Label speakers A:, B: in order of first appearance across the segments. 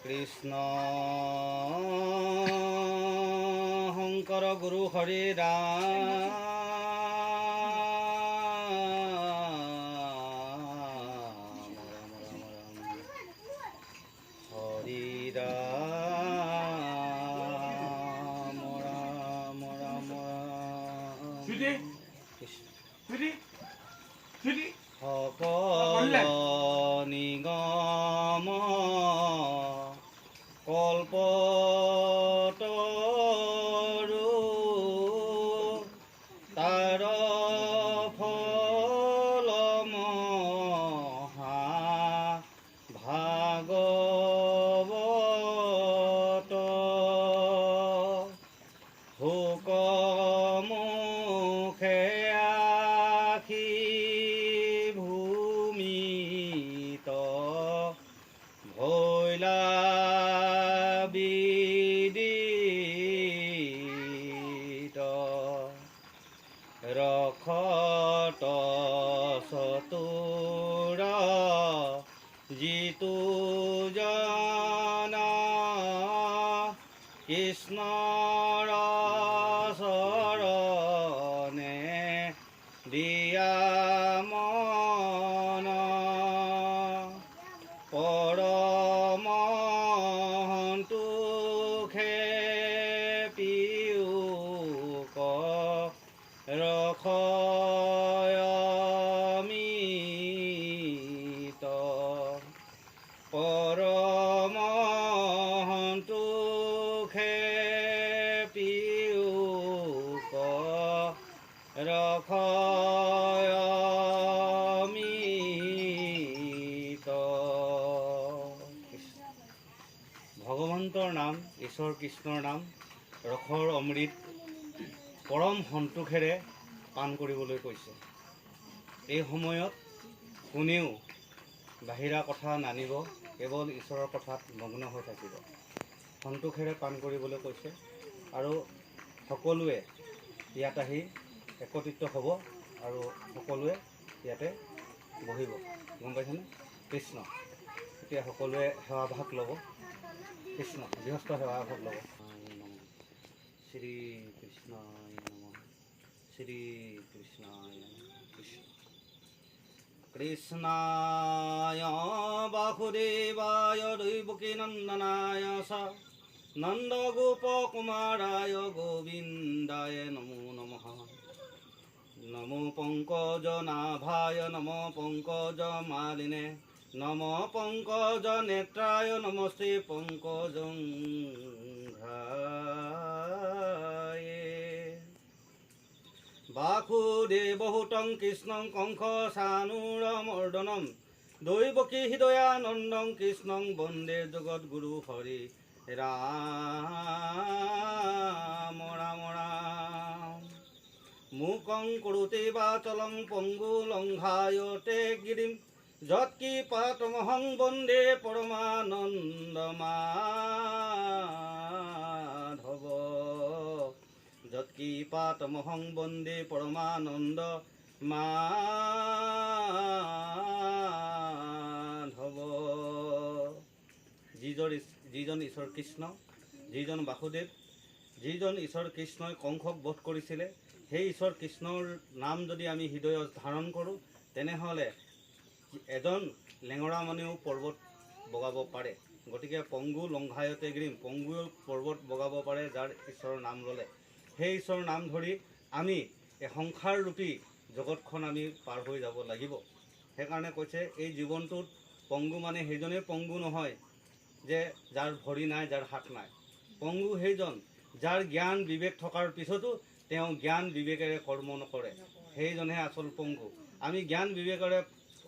A: কৃষ্ণ শংকৰ গুৰু হৰি ৰাম হৰি ৰাম ৰাম ৰাম সকল নিগম কল্পতৰু তাৰ ফল মহা ভাগৱত হুকমুখে আখি ভূমিত ভৈলা বিদিত ৰখত চতুৰ জিতু জনা কৃষ্ণৰ চৰণে দিয়া মন পৰম সন্তোষে পিয়ুক ৰখয়মিত পৰম সন্তোষে পিয়ুক ৰখয়মিত ভগৱন্তৰ নাম ঈশ্বৰ কৃষ্ণৰ নাম ৰসৰ অমৃত পৰম সন্তোষেৰে পান কৰিবলৈ কৈছে। এই সময়ত কোনেও বাহিৰা কথা নানিব, কেৱল ঈশ্বৰৰ কথাত মগ্ন হৈ থাকিব। সন্তোষেৰে পান কৰিবলৈ কৈছে আৰু সকলোৱে ইয়াত আহি একত্ৰিত হ'ব আৰু সকলোৱে ইয়াতে বহিব। গম পাইছেনে? কৃষ্ণ এতিয়া সকলোৱে সেৱাভাগ ল'ব। কৃষ্ণ গৃহস্থ সেৱাভাগ ল'ব। শ্ৰী কৃষ্ণায় নমঃ। শ্ৰী কৃষ্ণায় কৃষ্ণ কৃষ্ণায় বাসুদেৱায় দৈবকীনন্দনায় চ নন্দগোপকুমাৰায় গোবিন্দায় নমো নমঃ। নমো পঙ্কজনাভায় নমো পঙ্কজমালিনে নমো পঙ্কজনেত্রায় নমস্তে পঙ্কজঘ্রায়ে। বাসুদেবহুতং কৃষ্ণং কংস সানুরমর্দনম দৈবকী হৃদয়ানন্দং কৃষ্ণং বন্দে জগদ্গুরু হরি রাম রাম রাম। মুকং কুরুতে বাচলং পঙ্গুলংঘায়তে গিরিম যৎকৃপাতমহং বন্দে পরমানন্দ মাধব। যৎকৃপাতমহং বন্দে পরমানন্দ মাধব। যিজন ঈশ্বৰ কৃষ্ণ, যিজন বাসুদেৱ, যিজন ঈশ্বৰ কৃষ্ণই কংসক বধ কৰিছিলে, সেই ঈশ্বৰ কৃষ্ণৰ নাম যদি আমি হৃদয়ত ধাৰণ কৰোঁ, তেনেহ'লে এজন লেঙৰা মানুহেও পৰ্বত বগাব পাৰে। গতিকে পংগু লংঘায়তে গিৰিম, পংগুৱে পৰ্বত বগাব পাৰে যাৰ ঈশ্বৰৰ নাম ল'লে। সেই ঈশ্বৰৰ নাম ধৰি আমি এই সংসাৰৰূপী জগতখন আমি পাৰ হৈ যাব লাগিব। সেইকাৰণে কৈছে এই জীৱনটোত পংগু মানে সেইজনেই পংগু নহয় যে যাৰ ভৰি নাই, যাৰ হাত নাই। পংগু সেইজন যাৰ জ্ঞান বিবেক থকাৰ পিছতো তেওঁ জ্ঞান বিবেকেৰে কৰ্ম নকৰে, সেইজনহে আচল পংগু। আমি জ্ঞান বিবেকেৰে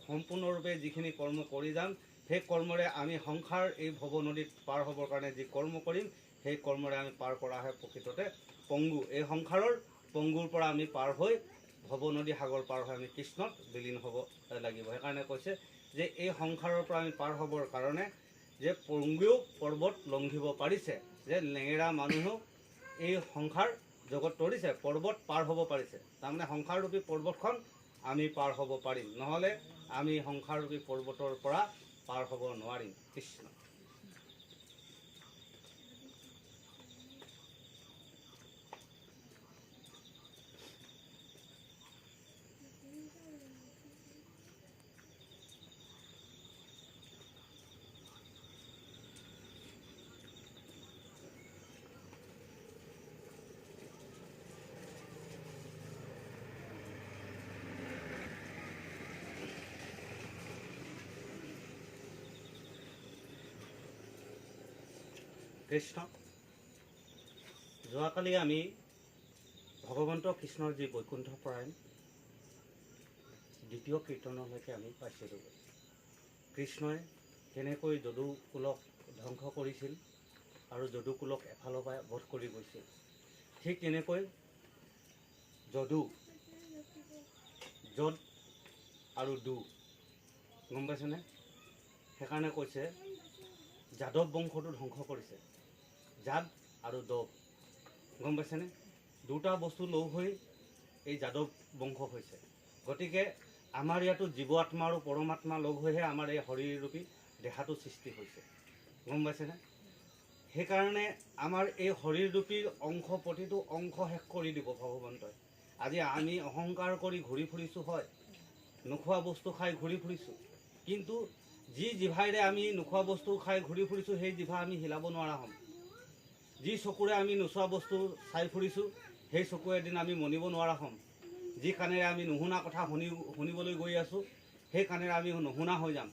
A: সম্পূৰ্ণৰূপে যিখিনি কৰ্ম কৰি যাম, সেই কৰ্মৰে আমি সংসাৰ এই ভৱ নদীত পাৰ হ'বৰ কাৰণে যি কৰ্ম কৰিম, সেই কৰ্মৰে আমি পাৰ কৰাহে প্ৰকৃততে পংগু। এই সংসাৰৰ পংগুৰ পৰা আমি পাৰ হৈ ভৱ নদী সাগৰ পাৰ হৈ আমি কৃষ্ণত বিলীন হ'ব লাগিব। সেইকাৰণে কৈছে যে এই সংসাৰৰ পৰা আমি পাৰ হ'বৰ কাৰণে যে পংগুৱেও পৰ্বত লংঘিব পাৰিছে, যে লেঙেৰা মানুহেও এই সংসাৰ জগত তৰিছে, পৰ্বত পাৰ হ'ব পাৰিছে। তাৰমানে সংসাৰৰূপী পৰ্বতখন আমি পাৰ হ'ব পাৰিম, নহ'লে আমি সংসাৰৰূপী পৰ্বতৰ পৰা পাৰ হ'ব নোৱাৰিম। কৃষ্ণ। কৃষ্ণ। যোৱাকালি আমি ভগৱন্ত কৃষ্ণৰ যি বৈকুণ্ঠ পৰায়ণ দ্বিতীয় কীৰ্তনলৈকে আমি পাইছিলোঁ। কৃষ্ণই কেনেকৈ যদুকুলক ধ্বংস কৰিছিল আৰু যদুকুলক এফালৰ পৰা বধ কৰি গৈছিল। ঠিক তেনেকৈ যদু, যদ আৰু দু, গম পাইছেনে? সেইকাৰণে কৈছে যাদৱ বংশটো ধ্বংস কৰিছে। যাদ আৰু দৱ, গম পাইছেনে? দুটা বস্তু লগ হৈ এই যাদৱ বংশ হৈছে। গতিকে আমাৰ ইয়াতো জীৱ আত্মা আৰু পৰমাত্মা লগ হৈহে আমাৰ এই শৰীৰৰূপী দেহাটো সৃষ্টি হৈছে, গম পাইছেনে? সেইকাৰণে আমাৰ এই শৰীৰৰূপী অংশ, প্ৰতিটো অংশ শেষ কৰি দিব ভগৱন্তই। আজি আমি অহংকাৰ কৰি ঘূৰি ফুৰিছোঁ, হয়, নোখোৱা বস্তু খাই ঘূৰি ফুৰিছোঁ, কিন্তু যি জিভাৰে আমি নোখোৱা বস্তু খাই ঘূৰি ফুৰিছোঁ, সেই জিভা আমি হিলাব নোৱাৰা হ'ম। যি চকুৰে আমি নোচোৱা বস্তু চাই ফুৰিছোঁ, সেই চকুৰে এদিন আমি মনিব নোৱাৰা হ'ম। যি কাণেৰে আমি নুশুনা কথা শুনিবলৈ গৈ আছোঁ, সেই কাণেৰে আমি নুশুনা হৈ যাম।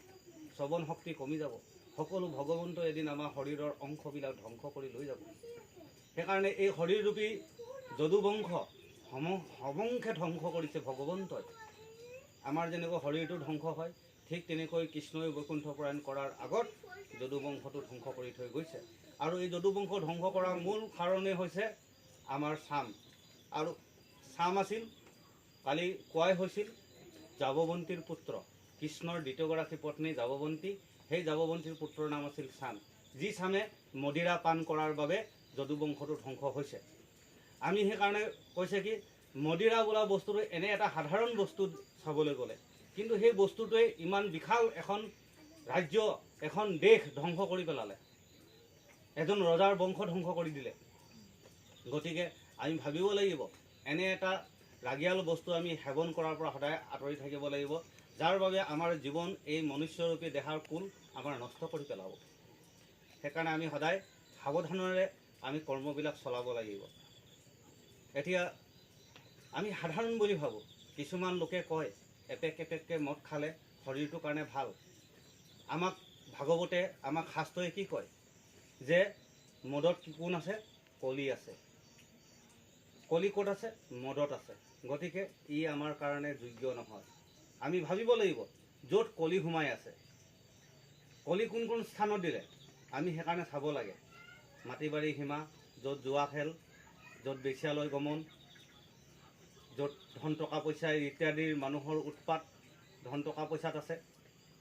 A: শ্ৰৱণ শক্তি কমি যাব। সকলো ভগৱন্তই এদিন আমাৰ শৰীৰৰ অংশবিলাক ধ্বংস কৰি লৈ যাব। সেইকাৰণে এই শৰীৰৰূপী যদুবংশ সমংখে ধ্বংস কৰিছে ভগৱন্তই। আমাৰ যেনেকৈ শৰীৰটো ধ্বংস হয়, ঠিক তেনেকৈ কৃষ্ণই বৈকুণ্ঠ পৰায়ণ কৰাৰ আগত যদুবংশটো ধ্বংস কৰি থৈ গৈছে। আৰু এই যদুবংশ ধ্বংস কৰাৰ মূল কাৰণেই হৈছে আমাৰ চাম। আৰু চাম আছিল, কালি কোৱাই হৈছিল, জাবৱন্তীৰ পুত্ৰ। কৃষ্ণৰ দ্বিতীয়গৰাকী পত্নী জাবৱন্তী, সেই জাবৱন্তীৰ পুত্ৰৰ নাম আছিল চাম। যি চামে মদিৰা পান কৰাৰ বাবে যদুবংশটো ধ্বংস হৈছে। আমি সেইকাৰণে কৈছে কি, মদিৰা বোলা বস্তুটো এনে এটা সাধাৰণ বস্তু চাবলৈ গ'লে, কিন্তু সেই বস্তুটোৱে ইমান বিশাল এখন ৰাজ্য, এখন দেশ ধ্বংস কৰি পেলালে। এজন ৰজাৰ বংশ ধ্বংস কৰি দিলে। গতিকে আমি ভাবিব লাগিব, এনে এটা ৰাগিয়াল বস্তু আমি সেৱন কৰাৰ পৰা সদায় আঁতৰি থাকিব লাগিব, যাৰ বাবে আমাৰ জীৱন, এই মনুষ্যৰূপী দেহাৰ কুল আমাৰ নষ্ট কৰি পেলাব। সেইকাৰণে আমি সদায় সাৱধানেৰে আমি কৰ্মবিলাক চলাব লাগিব। এতিয়া আমি সাধাৰণ বুলি ভাবোঁ। কিছুমান লোকে কয় এপেক এপেককৈ মদ খালে শৰীৰটোৰ কাৰণে ভাল। আমাক ভাগৱতে, আমাক শাস্ত্ৰই কি কয় যে মদত কোন আছে? কলি আছে। কলি ক'ত আছে? মদত আছে। গতিকে ই আমাৰ কাৰণে যোগ্য নহয়। আমি ভাবিব লাগিব, য'ত কলি সোমাই আছে, কলি কোন কোন স্থানত দিলে আমি সেইকাৰণে চাব লাগে। মাটি বাৰী সীমা, য'ত জুৱা খেল, য'ত বেশ্যালয় গমন, য'ত ধন টকা পইচা ইত্যাদিৰ মানুহৰ উৎপাত, ধন টকা পইচাত আছে,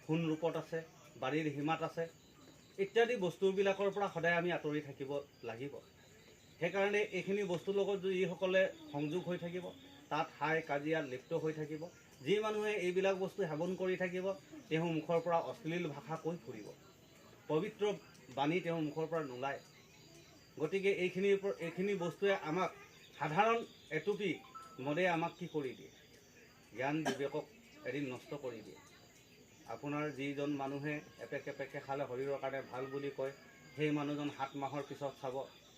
A: সোণ ৰূপত আছে, বাৰীৰ সীমাত আছে, ইত্যাদি বস্তুবিলাকৰ পৰা সদায় আমি আঁতৰি থাকিব লাগিব। সেইকাৰণে এইখিনি বস্তুৰ লগত যদি যিসকলে সংযোগ হৈ থাকিব, তাত হাই কাজিয়াত লিপ্ত হৈ থাকিব, যি মানুহে এইবিলাক বস্তু সেৱন কৰি থাকিব, তেওঁ মুখৰ পৰা অশ্লীল ভাষা কৈ ফুৰিব, পবিত্ৰ বাণী তেওঁৰ মুখৰ পৰা নোলায়। গতিকে এইখিনি বস্তুৱে আমাক, সাধাৰণ এটুপি মদে আমাক কি কৰি দিয়ে? জ্ঞান বিবেকক এদিন নষ্ট কৰি দিয়ে। আপোনাৰ যিজন মানুহে এপেক এপেকে খালে শৰীৰৰ কাৰণে ভাল বুলি কয়, সেই মানুহজন 7 মাহৰ পিছত চাব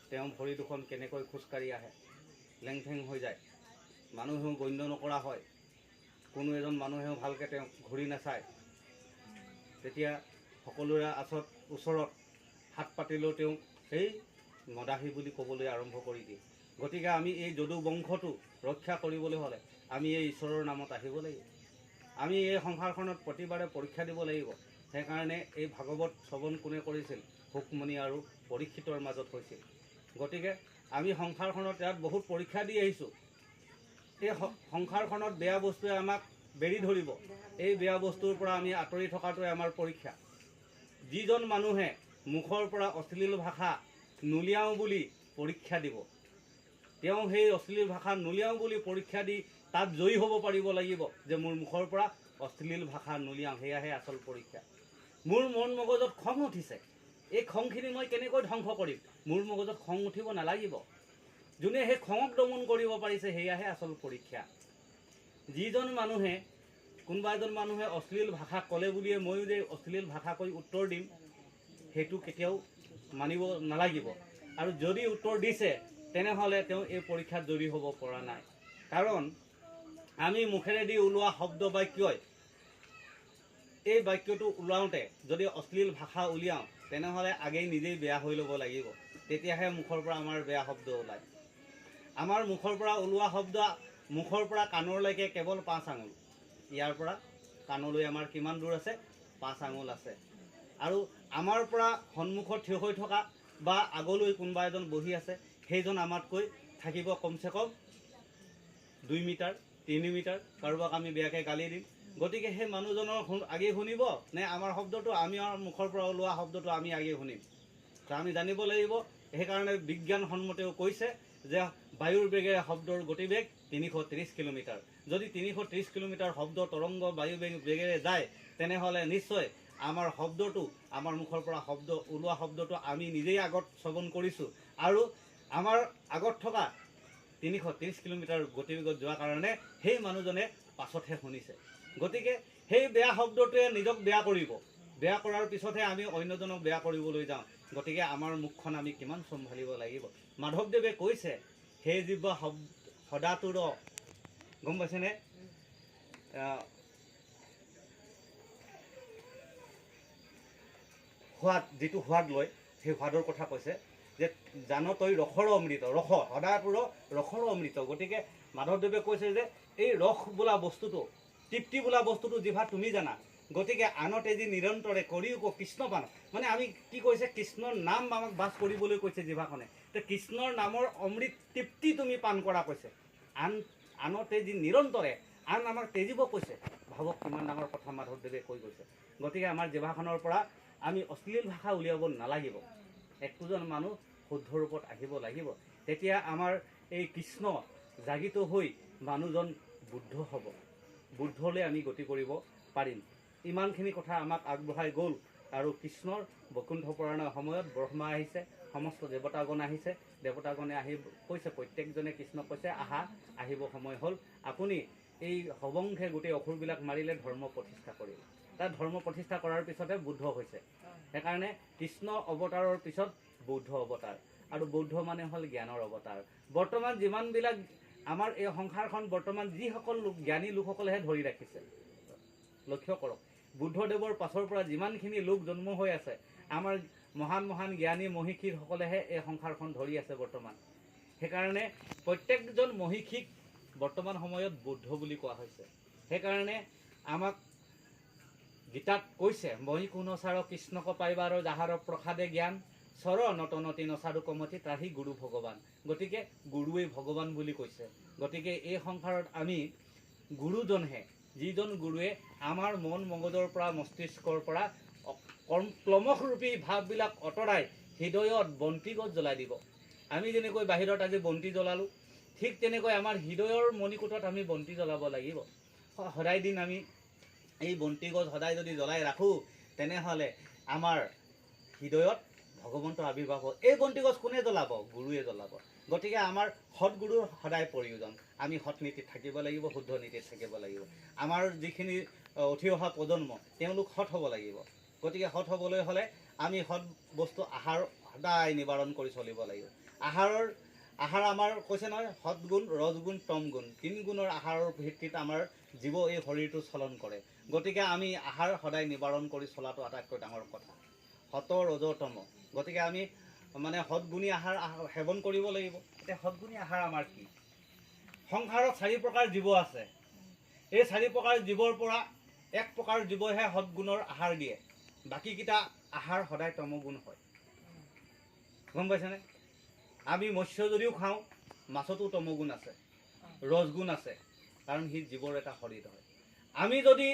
A: তেওঁ ভৰি দুখন কেনেকৈ খোজকাঢ়ি আহে, লেংফেং হৈ যায়, মানুহেও গণ্য নকৰা হয়, কোনো এজন মানুহেও ভালকৈ তেওঁক ঘূৰি নাচায়। তেতিয়া সকলোৰে ওচৰত হাত পাতিলেও তেওঁক সেই মদাহী বুলি ক'বলৈ আৰম্ভ কৰি দিয়ে। গতিকে আমি এই যদু বংশটো ৰক্ষা কৰিবলৈ হ'লে আমি এই ঈশ্বৰৰ নামত আহিব লাগিব। আমি এই সংসাৰখনত প্ৰতিবাৰে পৰীক্ষা দিব লাগিব। সেইকাৰণে এই ভাগৱত শ্ৰৱণ কোনে কৰিছিল? শুকমণি আৰু পৰীক্ষিতৰ মাজত হৈছিল। গতিকে আমি সংসাৰখনত ইয়াত বহুত পৰীক্ষা দি আহিছোঁ। এই সংসাৰখনত বেয়া বস্তুৱে আমাক বেৰি ধৰিব। এই বেয়া বস্তুৰ পৰা আমি আঁতৰি থকাটোৱে আমাৰ পৰীক্ষা। যিজন মানুহে মুখৰ পৰা অশ্লীল ভাষা নুলিয়াওঁ বুলি পৰীক্ষা দিব, তেওঁ সেই অশ্লীল ভাষা নুলিয়াওঁ বুলি পৰীক্ষা দি তাত জয়ী হ'ব পাৰিব লাগিব যে মোৰ মুখৰ পৰা অশ্লীল ভাষা নুলিয়াওঁ, সেয়াহে আচল পৰীক্ষা। মোৰ মন মগজত খং উঠিছে, এই খংখিনি মই কেনেকৈ ধ্বংস কৰিম? মোৰ মগজত খং উঠিব নালাগিব। যোনে সেই খঙক দমন কৰিব পাৰিছে সেয়াহে আচল পৰীক্ষা। যিজন মানুহে কোনোবা এজন মানুহে অশ্লীল ভাষা ক'লে বুলিয়ে ময়ো যে অশ্লীল ভাষা কৈ উত্তৰ দিম সেইটো কেতিয়াও মানিব নালাগিব। আৰু যদি উত্তৰ দিছে তেনেহ'লে তেওঁ এই পৰীক্ষাত জয়ী হ'ব পৰা নাই। কাৰণ আমি মুখেৰেদি ওলোৱা শব্দ বাক্যই এই বাক্যটো ওলাওঁতে যদি অশ্লীল ভাষা উলিয়াওঁ তেনেহ'লে আগেই নিজেই বেয়া হৈ ল'ব লাগিব, তেতিয়াহে মুখৰ পৰা আমাৰ বেয়া শব্দ ওলায়। আমাৰ মুখৰ পৰা ওলোৱা শব্দ মুখৰ পৰা কাণৰলৈকে কেৱল 5 আঙুল। ইয়াৰ পৰা কাণলৈ আমাৰ কিমান দূৰ আছে? 5 আঙুল আছে। আৰু আমাৰ পৰা সন্মুখত থিয় হৈ থকা বা আগলৈ কোনোবা এজন বহি আছে সেইজন আমাতকৈ থাকিব কমচে কম 2 মিটাৰ 3 মিটাৰ। কাৰোবাক আমি বেয়াকৈ গালি দিম, গতিকে সেই মানুহজনৰ আগেই শুনিব নে আমাৰ শব্দটো, আমি মুখৰ পৰা ওলোৱা শব্দটো আমি আগেই শুনিম? আমি জানিব লাগিব। সেইকাৰণে বিজ্ঞানসন্মতেও কৈছে যে বায়ুৰ বেগেৰে শব্দৰ গতিবেগ 330 কিলোমিটাৰ। যদি 330 কিলোমিটাৰ শব্দ তৰংগ বায়ু বেগেৰে যায় তেনেহ'লে নিশ্চয় আমাৰ শব্দটো, আমাৰ মুখৰ পৰা শব্দ ওলোৱা শব্দটো আমি নিজেই আগত শ্ৰৱণ কৰিছোঁ আৰু আমাৰ আগত থকা 330 কিলোমিটাৰ গতিবেগত যোৱাৰ কাৰণে সেই মানুহজনে পাছতহে শুনিছে। গতিকে সেই বেয়া শব্দটোৱে নিজক বেয়া কৰিব, বেয়া কৰাৰ পিছতহে আমি অন্যজনক বেয়া কৰিবলৈ যাওঁ। গতিকে আমাৰ মুখখন আমি কিমান চম্ভালিব লাগিব। মাধৱদেৱে কৈছে সেই জিহ্বা সদাতুৰ, গম পাইছেনে? সোৱাদ, যিটো সোৱাদ লয় সেই সোৱাদৰ কথা কৈছে যে জানতই ৰসৰ অমৃত, ৰস সদাতুৰ ৰসৰ অমৃত। গতিকে মাধৱদেৱে কৈছে যে এই ৰস বোলা বস্তুটো, তৃপ্তি বোলা বস্তুটো জিভা তুমি জানা, গতিকে আনতে যি নিৰন্তৰে কৰিও কৃষ্ণপান, মানে আমি কি কৈছে কৃষ্ণৰ নাম আমাক বাস কৰিবলৈ কৈছে জিভাখনে। তো কৃষ্ণৰ নামৰ অমৃত তৃপ্তি তুমি পান কৰা কৈছে, আনতে যি নিৰন্তৰে আন আমাক তেজিব কৈছে। ভাবক কিমান ডাঙৰ কথা মাধৱদেৱে কৈ গৈছে। গতিকে আমাৰ জিভাখনৰ পৰা আমি অশ্লীল ভাষা উলিয়াব নালাগিব। একোজন মানুহ শুদ্ধ ৰূপত আহিব লাগিব, তেতিয়া আমাৰ এই কৃষ্ণ জাগিত হৈ মানুহজন বুদ্ধ হ'ব, বুদ্ধলৈ আমি গতি কৰিব পাৰিম। ইমানখিনি কথা আমাক আগবঢ়াই গ'ল। আৰু কৃষ্ণৰ বৈকুণ্ঠ পুৰাণৰ সময়ত ব্ৰহ্মা আহিছে, সমস্ত দেৱতাগণ আহিছে, দেৱতাগণে আহি কৈছে, প্ৰত্যেকজনে কৃষ্ণক কৈছে আহিব সময় হ'ল, আপুনি এই হবংশে গোটেই অসুৰবিলাক মাৰিলে, ধৰ্ম প্ৰতিষ্ঠা কৰিলে। তাত ধৰ্ম প্ৰতিষ্ঠা কৰাৰ পিছতে বুদ্ধ হৈছে। সেইকাৰণে কৃষ্ণ অৱতাৰৰ পিছত বৌদ্ধ অৱতাৰ, আৰু বৌদ্ধ মানে হ'ল জ্ঞানৰ অৱতাৰ। বৰ্তমান যিমানবিলাক আমাৰ এই সংসাৰখন বৰ্তমান যিসকল লোক জ্ঞানী লোকসকলেহে ধৰি ৰাখিছে, লক্ষ্য কৰক, বুদ্ধদেৱৰ পাছৰ পৰা যিমানখিনি লোক জন্ম হৈ আছে আমাৰ মহান মহান জ্ঞানী মহিষীসকলেহে এই সংসাৰখন ধৰি আছে বৰ্তমান। সেইকাৰণে প্ৰত্যেকজন মহিষীক বৰ্তমান সময়ত বৌদ্ধ বুলি কোৱা হৈছে। সেইকাৰণে আমাক গীতাত কৈছে, মহি কুণচাৰ কৃষ্ণক পাইবাৰ যাহাৰ প্ৰসাদে জ্ঞান, চৰ নতনতি নচাৰু কমতি ত্ৰাহি গুৰু ভগৱান। গতিকে গুৰুৱেই ভগৱান বুলি কৈছে। গতিকে এই সংসাৰত আমি গুৰুজনহে, যিজন গুৰুৱে আমাৰ মন মগজৰ পৰা মস্তিষ্কৰ পৰা ক্লমসৰূপী ভাৱবিলাক আঁতৰাই হৃদয়ত বন্তিগছ জ্বলাই দিব। আমি যেনেকৈ বাহিৰত আজি বন্তি জ্বলালোঁ, ঠিক তেনেকৈ আমাৰ হৃদয়ৰ মণিকূটত আমি বন্তি জ্বলাব লাগিব। সদায় দিন আমি এই বন্তিগছ সদায় যদি জ্বলাই ৰাখোঁ তেনেহ'লে আমাৰ হৃদয়ত ভগৱন্তৰ আৱিৰ্ভাৱ হ'ব। এই বন্তিগছ কোনে জ্বলাব? গুৰুৱে জ্বলাব। গতিকে আমাৰ সৎগুৰুৰ সদায় প্ৰয়োজন। আমি সৎ নীতিত থাকিব লাগিব, শুদ্ধ নীতিত থাকিব লাগিব। আমাৰ যিখিনি উঠি অহা প্ৰজন্ম তেওঁলোক সৎ হ'ব লাগিব। গতিকে সৎ হ'বলৈ হ'লে আমি সৎ বস্তু আহাৰ সদায় নিবাৰণ কৰি চলিব লাগিব। আহাৰ আমাৰ কৈছে নহয়, সৎগুণ, ৰজগুণ, তমগুণ, 3 গুণৰ আহাৰৰ ভিত্তিত আমাৰ জীৱ এই শৰীৰটো চলন কৰে। গতিকে আমি আহাৰ সদায় নিবাৰণ কৰি চলাটো আটাইতকৈ ডাঙৰ কথা, সত ৰজ তম। গতিকে আমি মানে সৎগুণী আহাৰ সেৱন কৰিব লাগিব। এতিয়া সৎগুণী আহাৰ আমাৰ কি? সংসাৰত 4 প্ৰকাৰ জীৱ আছে। এই 4 প্ৰকাৰ জীৱৰ পৰা 1 প্ৰকাৰ জীৱহে সৎগুণৰ আহাৰ দিয়ে, বাকীকেইটা আহাৰ সদায় তমগুণ হয়। গম পাইছেনে? আমি মৎস্য যদিও খাওঁ, মাছতো তমগুণ আছে, ৰজগুণ আছে, কাৰণ সি জীৱৰ এটা শৰীৰ হয়। আমি যদি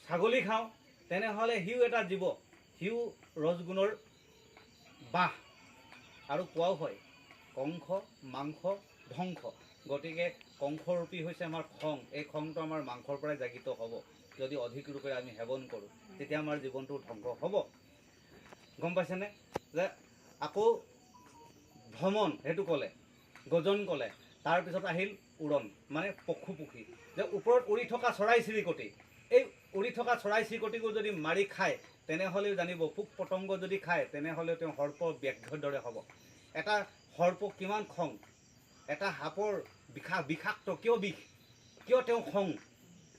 A: ছাগলী খাওঁ তেনেহ'লে সিও এটা জীৱ, সিও ৰজগুণৰ বাহ। আৰু কোৱাও হয় কংস মাংস ধ্বংস। গতিকে কংসৰূপী হৈছে আমাৰ খং। এই খংটো আমাৰ মাংসৰ পৰাই জাগিত হ'ব। যদি অধিক ৰূপে আমি সেৱন কৰোঁ তেতিয়া আমাৰ জীৱনটো ধ্বংস হ'ব। গম পাইছেনে? যে আকৌ ভ্ৰমণ সেইটো ক'লে, গজন ক'লে, তাৰপিছত আহিল উৰণ মানে পশু পক্ষী, যে ওপৰত উৰি থকা চৰাই চিৰিকটি। এই উৰি থকা চৰাই চিৰিকটিকো যদি মাৰি খায় তেনেহ'লেও জানিব, পোক পতংগ যদি খায় তেনেহ'লেও তেওঁ সৰ্প ব্যাঘ্ৰৰ দৰে হ'ব। এটা সৰ্প কিমান খং, এটা সাপৰ বিষাক্ত কিয় বিষ, কিয় তেওঁ খং?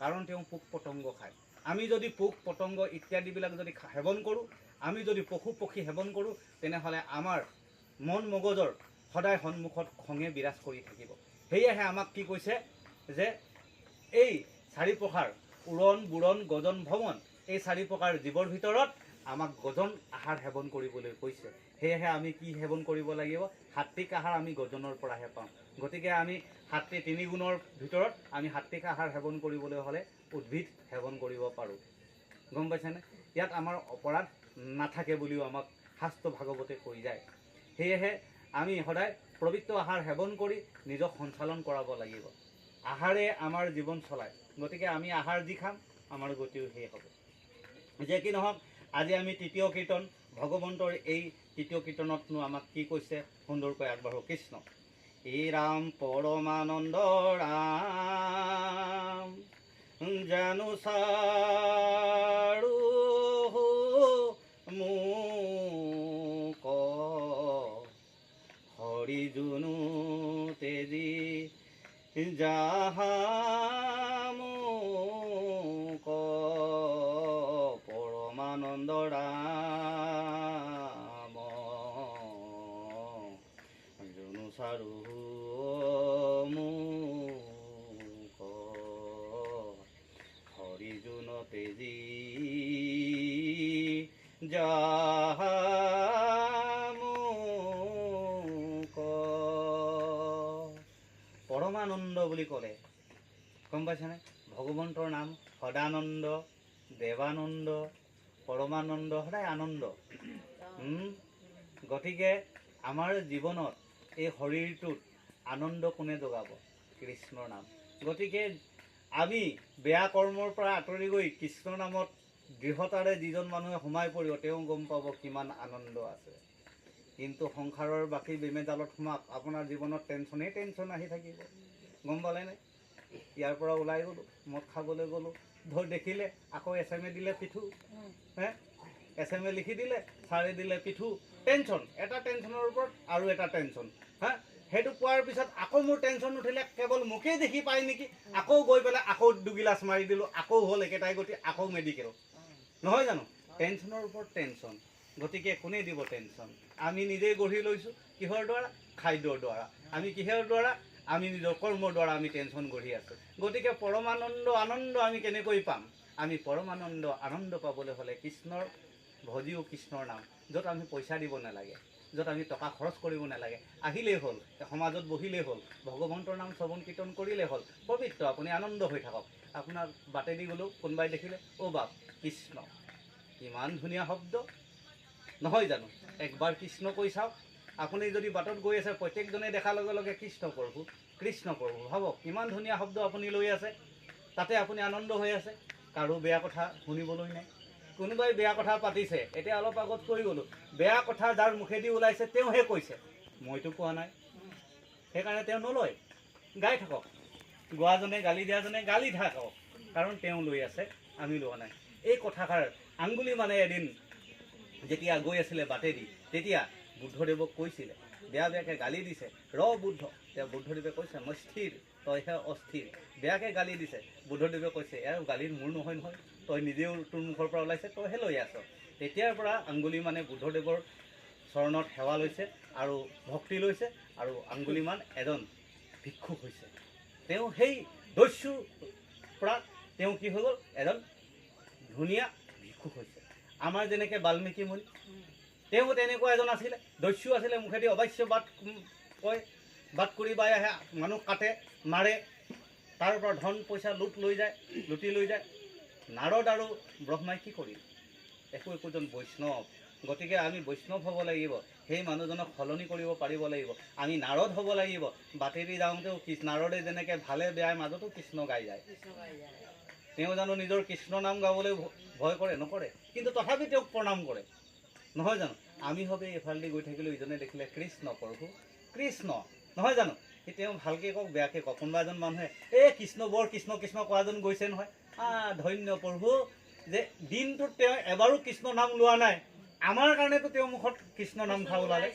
A: কাৰণ তেওঁ পোক পতংগ খায়। আমি যদি পোক পতংগ ইত্যাদিবিলাক যদি সেৱন কৰোঁ, আমি যদি পশু পক্ষী সেৱন কৰোঁ, তেনেহ'লে আমাৰ মন মগজৰ সদায় সন্মুখত খঙে বিৰাজ কৰি থাকিব। সেয়েহে আমাক কি কৈছে যে এই চাৰি প্ৰকাৰ উৰণ বুৰণ গজন ভ্ৰমণ, এই চাৰি প্ৰকাৰ জীৱৰ ভিতৰত আমাক গজন আহাৰ সেৱন কৰিবলৈ কৈছে। সেয়েহে আমি কি সেৱন কৰিব লাগিব? সাত্বিক আহাৰ আমি গজনৰ পৰাহে পাওঁ। গতিকে আমি তিনি গুণৰ ভিতৰত আমি সাত্বিক আহাৰ সেৱন কৰিবলৈ হ'লে উদ্ভিদ সেৱন কৰিব পাৰোঁ। গম পাইছেনে? ইয়াত আমাৰ অপৰাধ নাথাকে বুলিও আমাক শাস্ত্ৰ ভাগৱতে কৈ যায়। সেয়েহে আমি সদায় পবিত্ৰ আহাৰ সেৱন কৰি নিজক সঞ্চালন কৰাব লাগিব। আহাৰে আমাৰ জীৱন চলায়। গতিকে আমি আহাৰ যি খাম আমাৰ গতিও সেই হ'ব। যে কি নহওক, আজি আমি তৃতীয় কীৰ্তন, ভগৱন্তৰ এই তৃতীয় কীৰ্তনতনো আমাক কি কৈছে সুন্দৰকৈ আগবাঢ়ো। কৃষ্ণ এই ৰাম পৰমানন্দ ৰাম জানো চাৰু মোক হৰি জুনু তেজি যাহা মোক পৰমানন্দ ৰাম জুনু চাৰু মোক হৰি জুনু তেজি যাহা পৰমানন্দ বুলি ক'লে, গম পাইছেনে? ভগৱন্তৰ নাম সদানন্দ, দেৱানন্দ, পৰমানন্দ, সদায় আনন্দ। গতিকে আমাৰ জীৱনত এই শৰীৰটোত আনন্দ কোনে জগাব? কৃষ্ণৰ নাম। গতিকে আমি বেয়া কৰ্মৰ পৰা আঁতৰি গৈ কৃষ্ণ নামত দৃঢ়তাৰে যিজন মানুহে সোমাই পৰিব তেওঁ গম পাব কিমান আনন্দ আছে। কিন্তু সংসাৰৰ বাকী বেমেজালত সোমাক আপোনাৰ জীৱনত টেনশ্যন আহি থাকিব। গম পালেনে? ইয়াৰ পৰা ওলাই গ'লোঁ, মদ খাবলৈ গ'লোঁ, দেখিলে আকৌ এছেমে দিলে পিঠু, এছেমে লিখি দিলে, ছাৰে দিলে পিঠু, টেনশ্যন, এটা টেনশ্যনৰ ওপৰত আৰু এটা টেনশ্যন। সেইটো পোৱাৰ পিছত আকৌ মোৰ টেনশ্যন উঠিলে, কেৱল মোকেই দেখি পায় নেকি, আকৌ গৈ পেলাই আকৌ দুগিলাচ মাৰি দিলোঁ, আকৌ হ'ল একেটাই গতি, আকৌ মেডিকেল। নহয় জানো? টেনশ্যনৰ ওপৰত টেনশ্যন। গতিকে কোনে দিব টেনশ্যন? আমি নিজেই গঢ়ি লৈছোঁ। কিহৰ দ্বাৰা? খাদ্যৰ দ্বাৰা। আমি কিহৰ দ্বাৰা? আমি নিজৰ কৰ্মৰ দ্বাৰা আমি টেনশ্যন গঢ়ি আছোঁ। গতিকে পৰমানন্দ আনন্দ আমি কেনেকৈ পাম? আমি পৰমানন্দ আনন্দ পাবলৈ হ'লে কৃষ্ণৰ ভজিও কৃষ্ণৰ নাম, য'ত আমি পইচা দিব নালাগে, য'ত আমি টকা খৰচ কৰিব নালাগে, আহিলেই হ'ল, সমাজত বহিলেই হ'ল, ভগৱন্তৰ নাম শ্ৰৱণ কীৰ্তন কৰিলেই হ'ল, পবিত্ৰ আপুনি আনন্দ হৈ থাকক। আপোনাৰ বাটেদি গ'লেও কোনোবাই দেখিলে, অ' বাপ কৃষ্ণ, ইমান ধুনীয়া শব্দ, নহয় জানো? একবাৰ কৃষ্ণ কৈ চাওক। আপুনি যদি বাটত গৈ আছে, প্ৰত্যেকজনে দেখাৰ লগে লগে কৃষ্ণ প্ৰভু, ভাবক কিমান ধুনীয়া শব্দ আপুনি লৈ আছে, তাতে আপুনি আনন্দ হৈ আছে, কাৰো বেয়া কথা শুনিবলৈ নাই। কোনোবাই বেয়া কথা পাতিছে, এতিয়া অলপ আগত কৈ গ'লোঁ, বেয়া কথা যাৰ মুখেদি ওলাইছে তেওঁহে কৈছে, মইতো কোৱা নাই। সেইকাৰণে তেওঁ নলয়, গাই থাকক, গোৱাজনে গালি দিয়াজনে গালি থাকক, কাৰণ তেওঁ লৈ আছে, আমি লোৱা নাই। এই কথাষাৰ আঙ্গুলি মানে এদিন যেতিয়া গৈ আছিলে বাটেদি, তেতিয়া বুদ্ধদেৱক কৈছিলে, বেয়াকৈ গালি দিছে, বুদ্ধ। তেওঁ বুদ্ধদেৱে কৈছে, মই স্থিৰ, তইহে অস্থিৰ। বেয়াকৈ গালি দিছে, বুদ্ধদেৱে কৈছে, ইয়াৰ গালি মোৰ নহয় নহয়, তই নিজেও তোৰ মুখৰ পৰা ওলাইছে, তইহে লৈ আছ। তেতিয়াৰ পৰা আঙ্গুলি মানে বুদ্ধদেৱৰ চৰণত সেৱা লৈছে আৰু ভক্তি লৈছে, আৰু আঙ্গুলিমান এজন ভিক্ষুক হৈছে। তেওঁ সেই দস্যুৰ পৰা তেওঁ কি হৈ গ'ল? এজন ধুনীয়া ভিক্ষুক হৈছে। আমাৰ যেনেকৈ বাল্মীকি মুনি, তেওঁ তেনেকুৱা এজন আছিলে, দস্যু আছিলে, মুখেদি অৱশ্য বাট কয়, বাট কৰি বাই আহে, মানুহ কাটে, মাৰে, তাৰ পৰা ধন পইচা লুটি লৈ যায়। নাৰদ আৰু ব্ৰহ্মাই কি কৰিল? একোজন বৈষ্ণৱ। গতিকে আমি বৈষ্ণৱ হ'ব লাগিব। সেই মানুহজনক সলনি কৰিব পাৰিব লাগিব। আমি নাৰদ হ'ব লাগিব। বাটেদি যাওঁতেও নাৰদে যেনেকৈ ভালে বেয়াৰ মাজতো কৃষ্ণ গাই যায়। তেওঁ জানো নিজৰ কৃষ্ণ নাম গাবলৈ ভয় কৰে? নকৰে। কিন্তু তথাপি তেওঁক প্ৰণাম কৰে, নহয় জানো? আমি হবে এইফালেদি গৈ থাকিলেও ইজনে দেখিলে কৃষ্ণ প্ৰভু কৃষ্ণ, নহয় জানো? তেওঁ ভালকৈ কওক বেয়াকৈ কওক। কোনোবা এজন মানুহে এই কৃষ্ণ বৰ কৃষ্ণ কৃষ্ণ কোৱাজন গৈছে নহয়, ধন্য প্ৰভু যে দিনটোত তেওঁ এবাৰো কৃষ্ণ নাম লোৱা নাই, আমাৰ কাৰণেতো তেওঁৰ মুখত কৃষ্ণ নাম খা ওলালে,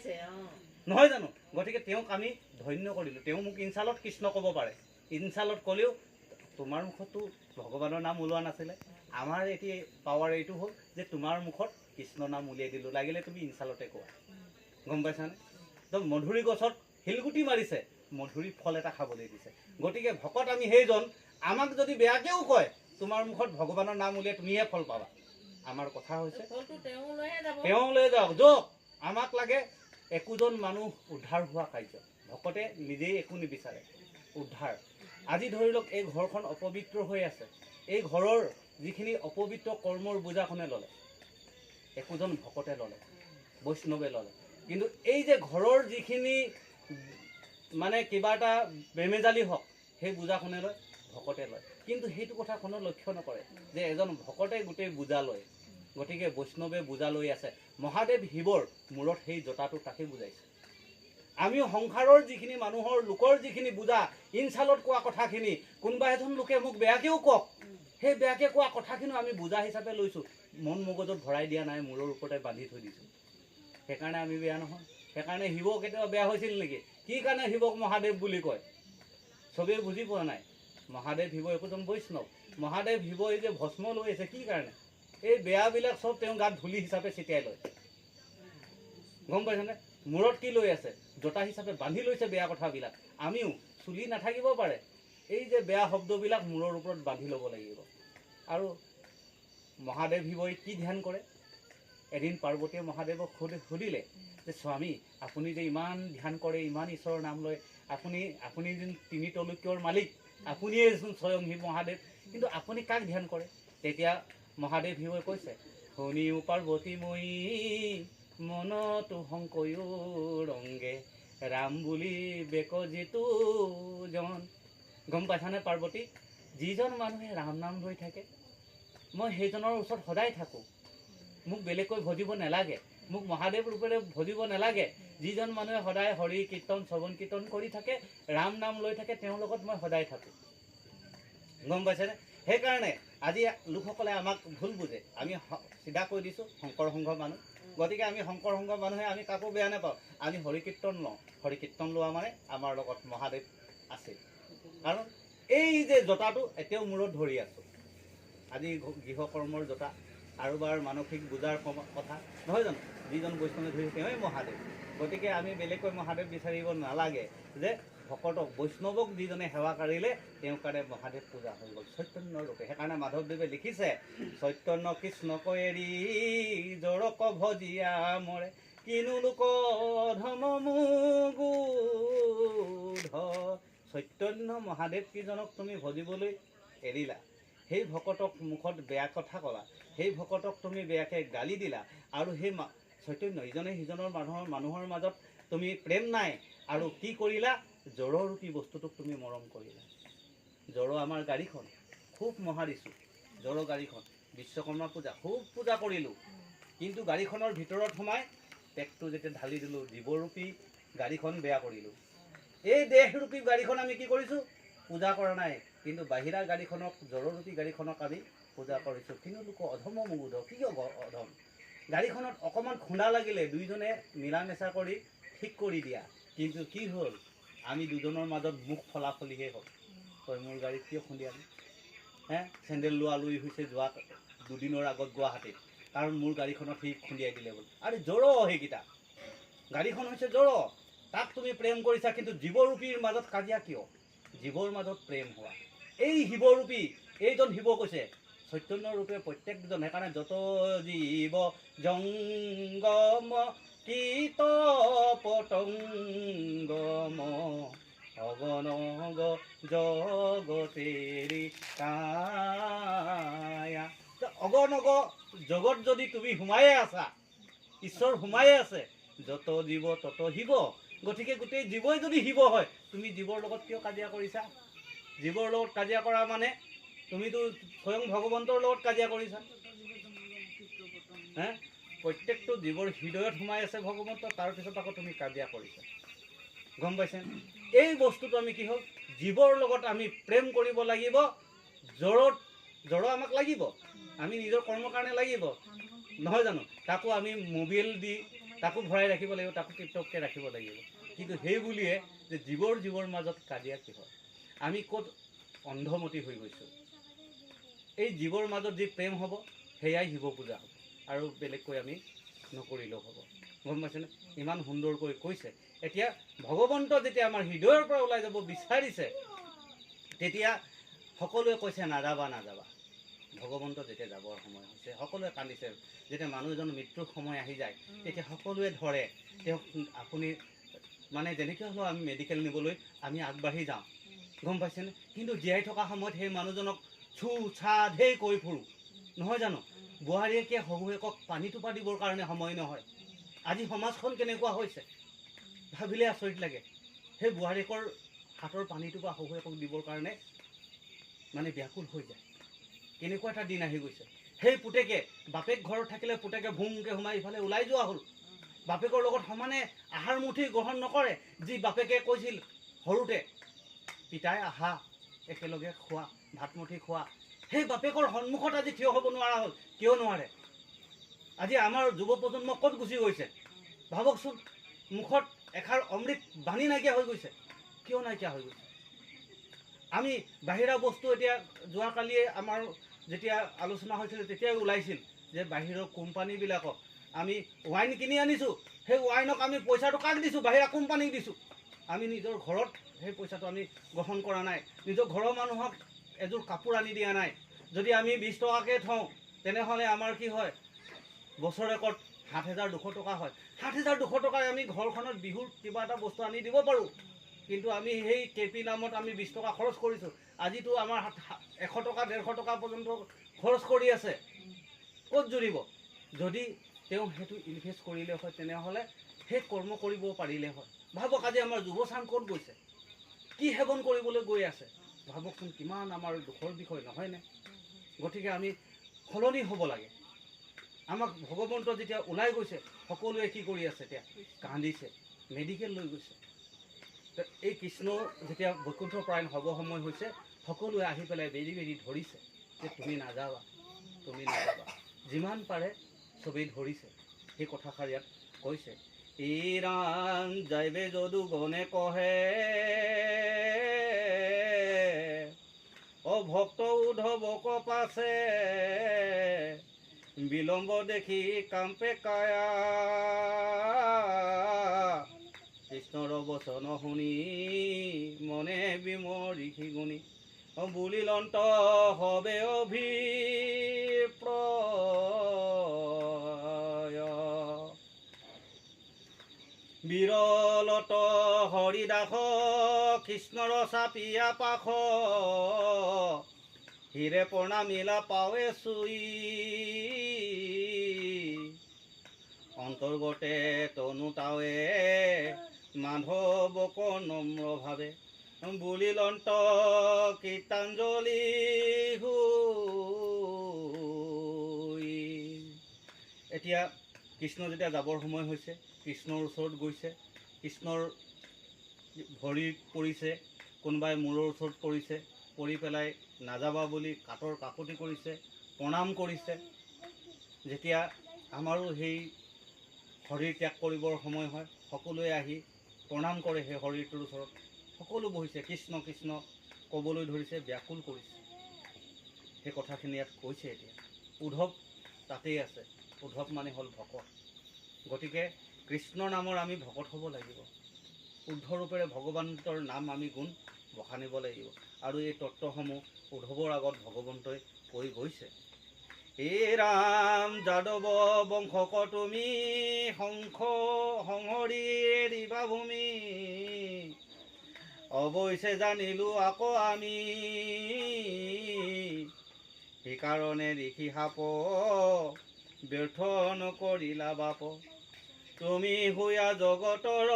A: নহয় জানো? গতিকে তেওঁক আমি ধন্য কৰিলোঁ। তেওঁ মোক ইনচালত কৃষ্ণ ক'ব পাৰে, ইনচালত ক'লেও তোমাৰ মুখততো ভগৱানৰ নাম ওলোৱা নাছিলে। আমাৰ এতিয়া পাৱাৰ এইটো হ'ল যে তোমাৰ মুখত কৃষ্ণ নাম উলিয়াই দিলোঁ, লাগিলে তুমি ইনচালতে কোৱা। গম পাইছানে? তো মধুৰি গছত শিলগুটি মাৰিছে, মধুৰি ফল এটা খাবলৈ দিছে। গতিকে ভকত আমি সেইজন, আমাক যদি বেয়াকেও কয় তোমাৰ মুখত ভগৱানৰ নাম উলিয়াই তুমিহে ফল পাবা। আমাৰ কথা হৈছে তেওঁ লৈ যাওক যওক। আমাক লাগে একোজন মানুহ উদ্ধাৰ হোৱা কাৰ্য। ভকতে নিজেই একো নিবিচাৰে, উদ্ধাৰ। আজি ধৰি লওক এই ঘৰখন অপবিত্ৰ হৈ আছে, এই ঘৰৰ যিখিনি অপবিত্ৰ কৰ্মৰ বোজা কোনে ল'লে? একোজন ভকতে ল'লে, বৈষ্ণৱে ল'লে। কিন্তু এই যে ঘৰৰ যিখিনি মানে কিবা এটা বেমেজালি হওক, সেই বোজা কোনে লয়? ভকতে লয়। কিন্তু সেইটো কথা কোনো লক্ষ্য নকৰে যে এজন ভকতে গোটেই বোজা লয়। গতিকে বৈষ্ণৱে বোজা লৈ আছে। মহাদেৱ শিৱৰ মূৰত সেই জটাটো তাকে বুজাইছে। আমিও সংসাৰৰ যিখিনি মানুহৰ লোকৰ যিখিনি বোজা, ইনচালত কোৱা কথাখিনি, কোনোবা এজন লোকে মোক বেয়াকেও কওক, সেই বেয়াকৈ কোৱা কথাখিনিও আমি বোজা হিচাপে লৈছোঁ, মন মগজত ভৰাই দিয়া নাই, মূৰৰ ওপৰতে বান্ধি থৈ দিছোঁ। সেইকাৰণে আমি বেয়া নহয়। সেইকাৰণে শিৱ কেতিয়াবা বেয়া হৈছিল নেকি? কি কাৰণে শিৱক মহাদেৱ বুলি কয়? চবেই বুজি পোৱা নাই। মহাদেৱ শিৱ একোজন বৈষ্ণৱ। মহাদেৱ শিৱই যে ভস্ম লৈ আছে কি কাৰণে? এই বেয়াবিলাক চব তেওঁ গাত ধূলি হিচাপে ছিটিয়াই লয়। গম পাইছেনে? মূৰত কি লৈ আছে? জটা হিচাপে বান্ধি লৈছে বেয়া কথাবিলাক। আমিও চুলি নাথাকিব পাৰে, এই যে বেয়া শব্দবিলাক মূৰৰ ওপৰত বান্ধি ল'ব লাগিব। আৰু মহাদেৱ শিৱই কি ধ্যান কৰে? এদিন পাৰ্বতীয়ে মহাদেৱক সুধিলে যে স্বামী, আপুনি যে ইমান ধ্যান কৰে, ইমান ঈশ্বৰৰ নাম লয়, আপুনি যেন তিনি তলুকৰ মালিক, আপুনিয়ে স্বয়ং শিৱ মহাদেৱ, কিন্তু আপুনি কাক ধ্যান কৰে? তেতিয়া মহাদেৱ শিৱই কৈছে, শুনিও পাৰ্বতী মই মনতো শংকয়ো ৰংগে ৰাম বুলি বেক যিটো জন। গম পাইছানে পাৰ্বতী? যিজন মানুহে ৰাম নাম লৈ থাকে, মই সেইজনৰ ওচৰত সদায় থাকোঁ। মোক বেলেগকৈ ভজিব নালাগে, মোক মহাদেৱ ৰূপেৰে ভজিব নালাগে। যিজন মানুহে সদায় হৰি কীৰ্তন শ্ৰৱণ কীৰ্তন কৰি থাকে, ৰাম নাম লৈ থাকে, তেওঁৰ লগত মই সদায় থাকোঁ। গম পাইছেনে? সেইকাৰণে আজি লোকসকলে আমাক ভুল বুজে। আমি চিধা কৈ দিছোঁ শংকৰ সংঘৰ মানুহ। গতিকে আমি শংকৰ সংঘৰ মানুহে আমি কাকো বেয়া নাপাওঁ। আমি হৰি কীৰ্তন লওঁ, হৰি কীৰ্তন লোৱা মানে আমাৰ লগত মহাদেৱ আছে। কাৰণ এই যে জটাটো এতিয়াও মূৰত ধৰি আছোঁ। আজি গৃহকৰ্মৰ জটা, কাৰোবাৰ মানসিক বোজাৰ কথা, নহয় জানো? যিজন বৈষ্ণৱে ধৰিছে তেওঁই মহাদেৱ। গতিকে আমি বেলেগকৈ মহাদেৱ বিচাৰিব নালাগে যে ভকতক বৈষ্ণৱক যিজনে সেৱা কৰিলে তেওঁৰ কাৰণে মহাদেৱ পূজা হৈ গ'ল চৈতন্য ৰূপে। সেইকাৰণে মাধৱদেৱে লিখিছে, চৈতন্য কৃষ্ণক এৰি জৰক ভজিয়া মৰে, কিনো লোক ধম মুগুধ। চৈতন্য মহাদেৱ কিজনক তুমি ভজিবলৈ এৰিলা, সেই ভকতক মুখত বেয়া কথা ক'লা, সেই ভকতক তুমি বেয়াকৈ গালি দিলা, আৰু সেই চৈতন্য ইজনে সিজনৰ মানুহৰ মাজত তুমি প্ৰেম নাই, আৰু কি কৰিলা? জড়ৰূপী বস্তুটোক তুমি মৰম কৰিলা। জড় আমাৰ গাড়ীখন, খুব মহাৰিছোঁ জড় গাড়ীখন। বিশ্বকৰ্মা পূজা খুব পূজা কৰিলোঁ, কিন্তু গাড়ীখনৰ ভিতৰত সোমাই পেকটো যেতিয়া ঢালি দিলোঁ, জীৱৰূপী গাড়ীখন বেয়া কৰিলোঁ। এই দেহৰূপী গাড়ীখন আমি কি কৰিছোঁ? পূজা কৰা নাই, কিন্তু বাহিৰা গাড়ীখনক, জড়ৰূপী গাড়ীখনক আমি পূজা কৰিছোঁ। কিন্তু লোক অধম মুগুধ। কি অধম? গাড়ীখনত অকণমান খুন্দা লাগিলে দুইজনে মিলা মেচা কৰি ঠিক কৰি দিয়া, কিন্তু কি হ'ল? আমি দুজনৰ মাজত মুখ ফলাফলিহে হ'ল। তই মোৰ গাড়ীত কিয় খুন্দিয়ালি? চেণ্ডেল লোৱা লৈ হৈছে যোৱা দুদিনৰ আগত গুৱাহাটীত, কাৰণ মোৰ গাড়ীখনত সি খুন্দিয়াই দিলে বোল। আৰু জড় সেইকেইটা, গাড়ীখন হৈছে জড়, তাক তুমি প্ৰেম কৰিছা, কিন্তু জীৱৰূপীৰ মাজত কাজিয়া কিয়? জীৱৰ মাজত প্ৰেম হোৱা। এই শিৱৰূপী এইজন শিৱ কৈছে চৈতন্য ৰূপে প্ৰত্যেকজন। সেইকাৰণে যত জীৱ জংগম কীট পতংগম অগণগ জগতেৰি কায়া। অগণগ জগত যদি তুমি সোমায়ে আছা, ঈশ্বৰ সোমায়ে আছে, যত জীৱ তত শিৱ। গতিকে গোটেই জীৱই যদি শিৱ হয়, তুমি জীৱৰ লগত কিয় কাজিয়া কৰিছা? জীৱৰ লগত কাজিয়া কৰা মানে তুমিতো স্বয়ং ভগৱন্তৰ লগত কাজিয়া কৰিছা। হে, প্ৰত্যেকটো জীৱৰ হৃদয়ত সোমাই আছে ভগৱন্ত, তাৰপিছত আকৌ তুমি কাজিয়া কৰিছা। গম পাইছে? এই বস্তুটো আমি কি হ'ল, জীৱৰ লগত আমি প্ৰেম কৰিব লাগিব। জড় আমাক লাগিব, আমি নিজৰ কৰ্মৰ কাৰণে লাগিব, নহয় জানো? তাকো আমি মোবিল দি তাকো ভৰাই ৰাখিব লাগিব, তাকো টিপটপকৈ ৰাখিব লাগিব। কিন্তু সেই বুলিয়ে যে জীৱৰ মাজত কাজিয়া কি হয়? আমি ক'ত অন্ধমতি হৈ গৈছোঁ? এই জীৱৰ মাজত যি প্ৰেম হ'ব, সেয়াই শিৱ পূজা হ'ব, আৰু বেলেগকৈ আমি নকৰিলেও হ'ব। গম পাইছেনে? ইমান সুন্দৰকৈ কৈছে। এতিয়া ভগৱন্ত যেতিয়া আমাৰ হৃদয়ৰ পৰা ওলাই যাব বিচাৰিছে, তেতিয়া সকলোৱে কৈছে নাযাবা নাযাবা। ভগৱন্ত যেতিয়া যাবৰ সময় হৈছে, সকলোৱে কান্দিছে। যেতিয়া মানুহজন মৃত্যুৰ সময় আহি যায়, তেতিয়া সকলোৱে ধৰে তেওঁক, আপুনি মানে যেনেকৈ হ'লেও আমি মেডিকেল নিবলৈ আমি আগবাঢ়ি যাওঁ। গম পাইছেনে? কিন্তু জীয়াই থকা সময়ত সেই মানুহজনক চু চা ঢেৰ কৈ ফুৰোঁ, নহয় জানো? বোৱাৰীয়েকে শহুৱেকক পানী টোপা দিবৰ কাৰণে সময় নহয়। আজি সমাজখন কেনেকুৱা হৈছে ভাবিলে আচৰিত লাগে। সেই বোৱাৰীয়েকৰ হাতৰ পানী টোপা শহুৱেকক দিবৰ কাৰণে মানে ব্যাকুল হৈ যায়। কেনেকুৱা এটা দিন আহি গৈছে। সেই পুতেকে বাপেক ঘৰত থাকিলে পুতেকে ভুংকৈ সোমাই ইফালে ওলাই যোৱা হ'ল। বাপেকৰ লগত সমানে আহাৰ মুঠি গ্ৰহণ নকৰে। যি বাপেকে কৈছিল সৰুতে, পিতাই আহা একেলগে খোৱা, ভাতমুঠি খোৱা, সেই বাপেকৰ সন্মুখত আজি থিয় হ'ব নোৱাৰা হ'ল। কিয় নোৱাৰে? আজি আমাৰ যুৱ প্ৰজন্ম ক'ত গুচি গৈছে ভাবকচোন। মুখত এষাৰ অমৃত বাণী নাইকিয়া হৈ গৈছে। কিয় নাইকিয়া হৈ গৈছে? আমি বাহিৰা বস্তু, এতিয়া যোৱাকালিয়ে আমাৰ যেতিয়া আলোচনা হৈছিল তেতিয়াই ওলাইছিল যে বাহিৰৰ কোম্পানীবিলাকক আমি ৱাইন কিনি আনিছোঁ, সেই ৱাইনক আমি পইচাটো কাক দিছোঁ? বাহিৰা কোম্পানীক দিছোঁ। আমি নিজৰ ঘৰত সেই পইচাটো আমি গ্ৰহণ কৰা নাই। নিজৰ ঘৰৰ মানুহক এযোৰ কাপোৰ আনি দিয়া নাই। যদি আমি 20 টকাকৈ থওঁ, তেনেহ'লে আমাৰ কি হয়? বছৰেকত 7,200 টকা হয়। 7,200 টকাৰে আমি ঘৰখনত বিহুৰ কিবা এটা বস্তু আনি দিব পাৰোঁ। কিন্তু আমি সেই কেপি নামত আমি 20 টকা খৰচ কৰিছোঁ। আজিতো আমাৰ 100 টকা 150 টকা পৰ্যন্ত খৰচ কৰি আছে। ক'ত জুৰিব? যদি তেওঁ সেইটো ইনভেষ্ট কৰিলে হয়, তেনেহ'লে সেই কৰ্ম কৰিব পাৰিলে হয়। ভাবক আজি আমাৰ যুৱচাম ক'ত গৈছে? কি সেৱন কৰিবলৈ গৈ আছে? ভাবকচোন, কিমান আমাৰ দুখৰ বিষয়, নহয়নে? গতিকে আমি সলনি হ'ব লাগে। আমাক ভগৱন্ত যেতিয়া ওলাই গৈছে, সকলোৱে কি কৰি আছে? এতিয়া কান্দিছে, মেডিকেল লৈ গৈছে। এই কৃষ্ণ যেতিয়া বৈকুণ্ঠ প্ৰায়ণ হ'ব সময় হৈছে, সকলোৱে আহি পেলাই বেৰি বেৰি ধৰিছে যে তুমি নাযাবা, তুমি নাযাবা। যিমান পাৰে চবেই ধৰিছে। সেই কথাষাৰ ইয়াত কৈছে, এই ৰাম যাইবে যদু গণে কহে, অ ভক্ত উদ্ধৱক পাছে, বিলম্ব দেখি কাম্পে কায়া, কৃষ্ণৰ বচন শুনি মনে বিমৰিষি গুণি, বুলিলন্ত হবে অভিপ্ৰয়, বিৰলত হৰিদাস কৃষ্ণৰ চাপিয়া পাখ, হিৰে প্ৰণামিলা পাৱে চুই, অন্তৰ্গতে তনুতাৱে মাধৱক নম্ৰ ভাৱে, বুলিলন্ত কীৰ্তাঞ্জলি হৈ। এতিয়া কৃষ্ণ যেতিয়া যাবৰ সময় হৈছে, কৃষ্ণৰ ওচৰত গৈছে, কৃষ্ণৰ ভৰিত পৰিছে, কোনোবাই মূৰৰ ওচৰত পৰিছে, পৰি পেলাই নাযাবা বুলি কাটৰ কাকতি কৰিছে, প্ৰণাম কৰিছে। যেতিয়া আমাৰো সেই শৰীৰ ত্যাগ কৰিবৰ সময় হয়, সকলোৱে আহি প্ৰণাম কৰে সেই শৰীৰটোৰ ওচৰত। সকলো বহিছে, কৃষ্ণ কৃষ্ণ ক'বলৈ ধৰিছে, ব্যাকুল কৰিছে। সেই কথাখিনি ইয়াত কৈছে। এতিয়া উদ্ধৱ তাতেই আছে। উদ্ধৱ মানে হ'ল ভকত। গতিকে কৃষ্ণৰ নামৰ আমি ভকত হ'ব লাগিব। শুদ্ধৰূপেৰে ভগৱন্তৰ নাম আমি গুণ বখানিব লাগিব। আৰু এই তত্ত্বসমূহ উদ্ধৱৰ আগত ভগৱন্তই কৈ গৈছে। হে ৰাম যাদৱ বংশক তুমি শংখ সংহৰি দিবা ভূমি, অৱশ্যে জানিলোঁ আকৌ আমি, সেইকাৰণে ঋষি সাপ ব্যৰ্থ নকৰিলা বাপ, তুমি হুয়া জগতৰ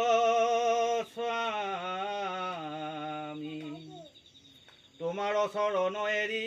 A: স্বামী, তোমাৰ চৰণ এৰি